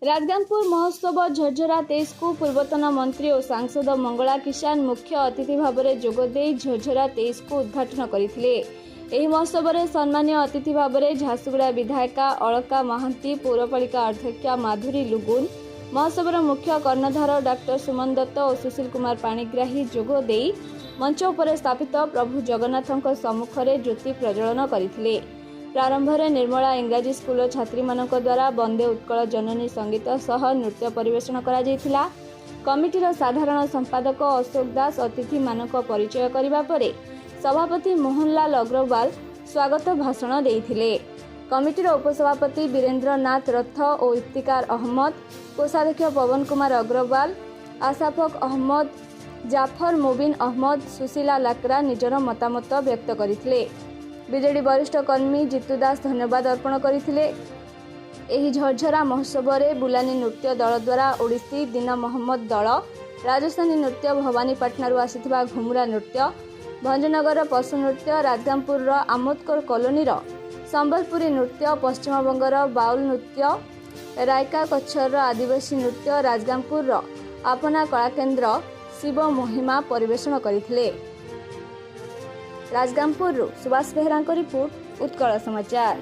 राजगांगपुर महोत्सव झरझरा 23 को पूर्वतन मंत्री और सांसद मंगला किसान मुख्य अतिथि भाव में जोगदे झरझरा 23 को उद्घाटन करथिले। एही महोत्सव में सम्मान्य अतिथि भाव में झारसुगुड़ा विधायिका अलका महांती, पौरपालिका अध्यक्षा माधुरी लुगुन, महोत्सवर मुख्य कर्णधार डॉक्टर सुमन दत्त और सुशील कुमार पाणिग्राही जोगदे मंच उपर स्थापित प्रभु जगन्नाथों सम्मुख में ज्योति प्रज्वलन करथिले। प्रारंभ में निर्मला इंग्राजी स्कूल छात्री मानक द्वारा वंदे उत्कल जननी संगीत सह नृत्य परिवेषण करा जायथिला। कमिटीर साधारण संपादक अशोक दास अतिथि मानक परिचय करिबा परे सभापति मोहनलाल अग्रवाल स्वागत भाषण देइथिले। कमिटीर उपसभापति वीरेंद्र नाथ रथ और इफ्तिकार अहमद, कोषाध्यक्ष पवन कुमार अग्रवाल, आसाफक अहमद, जाफर मोबिन अहमद, सुशीला लाकरा निजर मतामत व्यक्त करथिले। बीजेडी वरिष्ठ कर्मी जितु दास धन्यवाद अर्पण करथिले। एही झरझरा महोत्सव में बुलानी नृत्य दल द्वारा ओडिसी दीन मोहम्मद दल, राजस्थानी नृत्य भवानीपाटना आसिथिबा घुमुरा नृत्य, भंजनगर पशु नृत्य, राजगांगपुर आमोदकर कॉलोनी संबलपुरी नृत्य, पश्चिम बंगर बाउल नृत्य, रायका कच्छर आदिवासी नृत्य, राजगांगपुर आपना कलाकेन्द्र शिव महिमा परिवेषण करथिले। राजगांगपुर सुभाष बेहरा रिपोर्ट, उत्कल समाचार।